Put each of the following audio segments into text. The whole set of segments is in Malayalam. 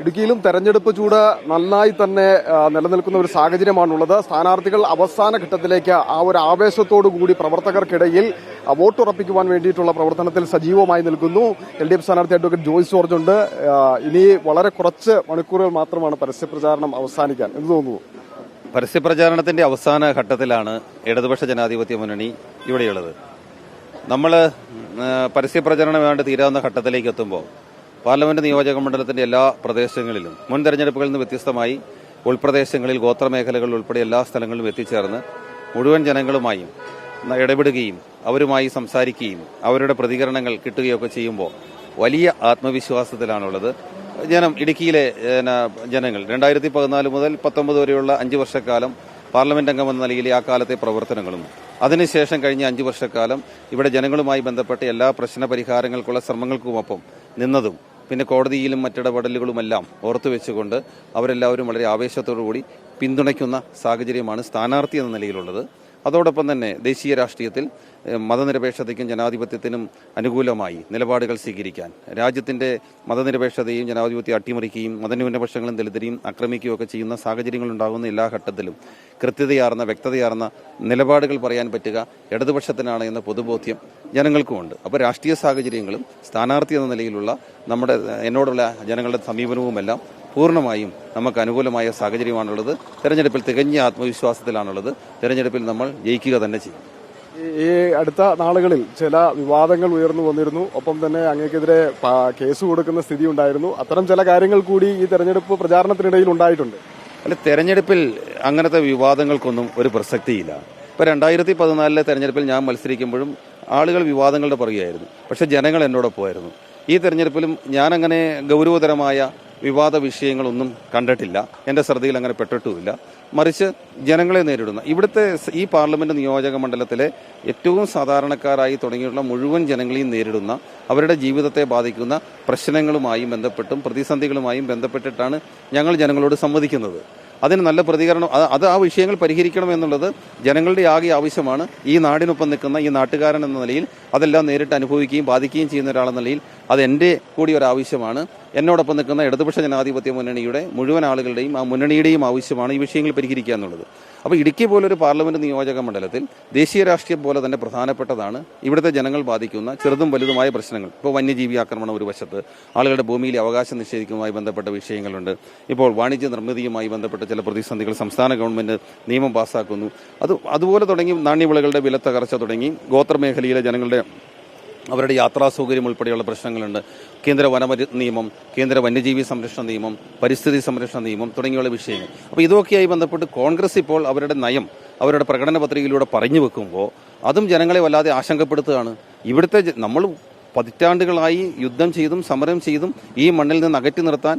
ഇടുക്കിയിലും തെരഞ്ഞെടുപ്പ് ചൂട് നന്നായി തന്നെ നിലനിൽക്കുന്ന ഒരു സാഹചര്യമാണുള്ളത്. സ്ഥാനാർത്ഥികൾ അവസാന ഘട്ടത്തിലേക്ക് ആ ഒരു ആവേശത്തോടു കൂടി പ്രവർത്തകർക്കിടയിൽ വോട്ടുറപ്പിക്കുവാൻ വേണ്ടിയിട്ടുള്ള പ്രവർത്തനത്തിൽ സജീവമായി നിൽക്കുന്നു. LDF സ്ഥാനാർത്ഥി അഡ്വക്കേറ്റ് ജോയ്സ് ജോർജ് ഉണ്ട്. ഇനി വളരെ കുറച്ച് മണിക്കൂറുകൾ മാത്രമാണ് പരസ്യപ്രചാരണം അവസാനിക്കാൻ. എന്ത് തോന്നുന്നു? പരസ്യപ്രചാരണത്തിന്റെ അവസാന ഘട്ടത്തിലാണ് ഇടതുപക്ഷ ജനാധിപത്യ മുന്നണി ഇവിടെയുള്ളത്. നമ്മൾ പരസ്യപ്രചരണം വേണ്ട തീരാവുന്ന ഘട്ടത്തിലേക്ക് എത്തുമ്പോൾ പാർലമെന്റ് നിയോജക മണ്ഡലത്തിന്റെ എല്ലാ പ്രദേശങ്ങളിലും മുൻ തെരഞ്ഞെടുപ്പുകളിൽ നിന്ന് വ്യത്യസ്തമായി ഉൾപ്രദേശങ്ങളിൽ ഗോത്രമേഖലകളിൽ ഉൾപ്പെടെ എല്ലാ സ്ഥലങ്ങളിലും എത്തിച്ചേർന്ന് മുഴുവൻ ജനങ്ങളുമായും ഇടപെടുകയും അവരുമായി സംസാരിക്കുകയും അവരുടെ പ്രതികരണങ്ങൾ കിട്ടുകയൊക്കെ ചെയ്യുമ്പോൾ വലിയ ആത്മവിശ്വാസത്തിലാണുള്ളത്. ഇടുക്കിയിലെ ജനങ്ങൾ 2014 മുതൽ 19 വരെയുള്ള 5 വർഷക്കാലം പാർലമെന്റ് അംഗമെന്ന നിലയിലെ ആ കാലത്തെ പ്രവർത്തനങ്ങളും അതിനുശേഷം കഴിഞ്ഞ 5 വർഷക്കാലം ഇവിടെ ജനങ്ങളുമായി ബന്ധപ്പെട്ട എല്ലാ പ്രശ്ന പരിഹാരങ്ങൾക്കുള്ള ശ്രമങ്ങൾക്കുമൊപ്പം നിന്നതും പിന്നെ കോടതിയിലും മറ്റിടപെടലുകളുമെല്ലാം ഓർത്തുവെച്ചുകൊണ്ട് അവരെല്ലാവരും വളരെ ആവേശത്തോടുകൂടി പിന്തുണയ്ക്കുന്ന സാഹചര്യമാണ് സ്ഥാനാർത്ഥി എന്ന നിലയിലുള്ളത്. അതോടൊപ്പം തന്നെ ദേശീയ രാഷ്ട്രീയത്തിൽ മതനിരപേക്ഷതയ്ക്കും ജനാധിപത്യത്തിനും അനുകൂലമായി നിലപാടുകൾ സ്വീകരിക്കാൻ രാജ്യത്തിന്റെ മതനിരപേക്ഷതയും ജനാധിപത്യം അട്ടിമറിക്കുകയും മതന്യൂനപക്ഷങ്ങളും ദളിതരെയും ആക്രമിക്കുകയും ഒക്കെ ചെയ്യുന്ന സാഹചര്യങ്ങൾ ഉണ്ടാകുന്ന എല്ലാ ഘട്ടത്തിലും കൃത്യതയാർന്ന വ്യക്തതയാർന്ന നിലപാടുകൾ പറയാൻ പറ്റുക ഇടതുപക്ഷത്തിനാണ് എന്ന പൊതുബോധ്യം ജനങ്ങൾക്കുമുണ്ട്. അപ്പോൾ രാഷ്ട്രീയ സാഹചര്യങ്ങളും സ്ഥാനാർത്ഥി എന്ന നിലയിലുള്ള എന്നോടുള്ള ജനങ്ങളുടെ സമീപനവുമെല്ലാം പൂർണ്ണമായും നമുക്ക് അനുകൂലമായ സാഹചര്യമാണുള്ളത്. തെരഞ്ഞെടുപ്പിൽ തികഞ്ഞ ആത്മവിശ്വാസത്തിലാണുള്ളത്. തെരഞ്ഞെടുപ്പിൽ നമ്മൾ ജയിക്കുക തന്നെ ചെയ്യും. ഈ അടുത്ത നാളുകളിൽ ചില വിവാദങ്ങൾ ഉയർന്നു വന്നിരുന്നു. ഒപ്പം തന്നെ അങ്ങേക്കെതിരെ കേസ് കൊടുക്കുന്ന സ്ഥിതി ഉണ്ടായിരുന്നു. അത്തരം ചില കാര്യങ്ങൾ കൂടി ഈ തെരഞ്ഞെടുപ്പ് പ്രചാരണത്തിനിടയിൽ ഉണ്ടായിട്ടുണ്ട്. അല്ല, തെരഞ്ഞെടുപ്പിൽ അങ്ങനത്തെ വിവാദങ്ങൾക്കൊന്നും ഒരു പ്രസക്തിയില്ല. ഇപ്പൊ 2014 തെരഞ്ഞെടുപ്പിൽ ഞാൻ മത്സരിക്കുമ്പോഴും ആളുകൾ വിവാദങ്ങളുടെ പറയുകയായിരുന്നു. പക്ഷെ ജനങ്ങൾ എന്നോടൊപ്പമായിരുന്നു. ഈ തെരഞ്ഞെടുപ്പിലും ഞാനങ്ങനെ ഗൗരവതരമായ വിവാദ വിഷയങ്ങളൊന്നും കണ്ടിട്ടില്ല. എന്റെ ശ്രദ്ധയിൽ അങ്ങനെ പെട്ടിട്ടുമില്ല. മറിച്ച് ജനങ്ങളെ നേരിടുന്ന ഇവിടുത്തെ ഈ പാർലമെന്റ് നിയോജക മണ്ഡലത്തിലെ ഏറ്റവും സാധാരണക്കാരായി തുടങ്ങിയുള്ള മുഴുവൻ ജനങ്ങളെയും നേരിടുന്ന അവരുടെ ജീവിതത്തെ ബാധിക്കുന്ന പ്രശ്നങ്ങളുമായും ബന്ധപ്പെട്ടും പ്രതിസന്ധികളുമായും ബന്ധപ്പെട്ടിട്ടാണ് ഞങ്ങൾ ജനങ്ങളോട് സംവദിക്കുന്നത്. അതിന് നല്ല പ്രതികരണം, അത് ആ വിഷയങ്ങൾ പരിഹരിക്കണം എന്നുള്ളത് ജനങ്ങളുടെ ആകെ ആവശ്യമാണ്. ഈ നാടിനൊപ്പം നിൽക്കുന്ന ഈ നാട്ടുകാരൻ എന്ന നിലയിൽ അതെല്ലാം നേരിട്ട് അനുഭവിക്കുകയും ബാധിക്കുകയും ചെയ്യുന്ന ഒരാളെന്ന നിലയിൽ അത് എന്റെ കൂടി ഒരു ആവശ്യമാണ്. എന്നോടൊപ്പം നിൽക്കുന്ന ഇടതുപക്ഷ ജനാധിപത്യ മുന്നണിയുടെ മുഴുവൻ ആളുകളുടെയും ആ മുന്നണിയുടെയും ആവശ്യമാണ് ഈ വിഷയങ്ങൾ പരിഹരിക്കുക എന്നുള്ളത്. അപ്പോൾ ഇടുക്കി പോലൊരു പാർലമെന്റ് നിയോജക മണ്ഡലത്തിൽ ദേശീയ രാഷ്ട്രീയം പോലെ തന്നെ പ്രധാനപ്പെട്ടതാണ് ഇവിടുത്തെ ജനങ്ങൾ ബാധിക്കുന്ന ചെറുതും വലുതുമായ പ്രശ്നങ്ങൾ. ഇപ്പോൾ വന്യജീവി ആക്രമണം ഒരു വശത്ത്, ആളുകളുടെ ഭൂമിയിലെ അവകാശം നിഷേധിക്കുന്നതുമായി ബന്ധപ്പെട്ട വിഷയങ്ങളുണ്ട്. ഇപ്പോൾ വാണിജ്യ നിർമ്മിതിയുമായി ബന്ധപ്പെട്ട ചില പ്രതിസന്ധികൾ, സംസ്ഥാന ഗവൺമെന്റ് നിയമം പാസ്സാക്കുന്നു. അതുപോലെ തുടങ്ങി നാണ്യവിളകളുടെ വില തകർച്ച തുടങ്ങി ഗോത്രമേഖലയിലെ ജനങ്ങളുടെ അവരുടെ യാത്രാ സൗകര്യം ഉൾപ്പെടെയുള്ള പ്രശ്നങ്ങളുണ്ട്. കേന്ദ്ര നിയമം, കേന്ദ്ര വന്യജീവി സംരക്ഷണ നിയമം, പരിസ്ഥിതി സംരക്ഷണ നിയമം തുടങ്ങിയുള്ള വിഷയങ്ങൾ. അപ്പോൾ ഇതൊക്കെയായി ബന്ധപ്പെട്ട് കോൺഗ്രസ് ഇപ്പോൾ അവരുടെ നയം അവരുടെ പ്രകടന പത്രികയിലൂടെ പറഞ്ഞു വെക്കുമ്പോൾ അതും ജനങ്ങളെ വല്ലാതെ ആശങ്കപ്പെടുത്തുകയാണ്. ഇവിടുത്തെ നമ്മൾ പതിറ്റാണ്ടുകളായി യുദ്ധം ചെയ്തും സമരം ചെയ്തും ഈ മണ്ണിൽ നിന്ന് അകറ്റി നിർത്താൻ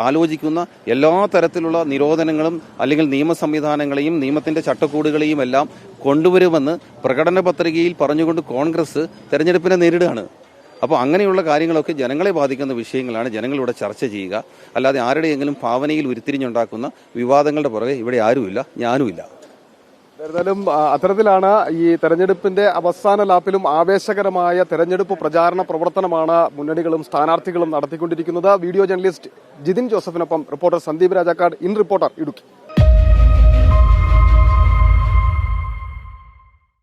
ആലോചിക്കുന്ന എല്ലാ തരത്തിലുള്ള നിരോധനങ്ങളും അല്ലെങ്കിൽ നിയമ സംവിധാനങ്ങളെയും നിയമത്തിന്റെ ചട്ടക്കൂടുകളെയും എല്ലാം കൊണ്ടുവരുമെന്ന് പ്രകടന പത്രികയിൽ പറഞ്ഞുകൊണ്ട് കോൺഗ്രസ് തെരഞ്ഞെടുപ്പിനെ നേരിടുകയാണ്. അപ്പോൾ അങ്ങനെയുള്ള കാര്യങ്ങളൊക്കെ ജനങ്ങളെ ബാധിക്കുന്ന വിഷയങ്ങളാണ് ജനങ്ങളിവിടെ ചർച്ച ചെയ്യുക. അല്ലാതെ ആരുടെയെങ്കിലും ഭാവനയിൽ ഉരുത്തിരിഞ്ഞുണ്ടാക്കുന്ന വിവാദങ്ങളുടെ പുറകെ ഇവിടെ ആരുമില്ല, ഞാനുമില്ല. എന്തായാലും അത്തരത്തിലാണ് ഈ തെരഞ്ഞെടുപ്പിന്റെ അവസാന ലാപ്പിലും ആവേശകരമായ തെരഞ്ഞെടുപ്പ് പ്രചാരണ പ്രവർത്തനമാണ് മുന്നണികളും സ്ഥാനാർത്ഥികളും നടത്തിക്കൊണ്ടിരിക്കുന്നത്. വീഡിയോ ജേർണലിസ്റ്റ് ജിതിൻ ജോസഫിനൊപ്പം reporter Sandeep Rajakkad, in reporter, Idukki.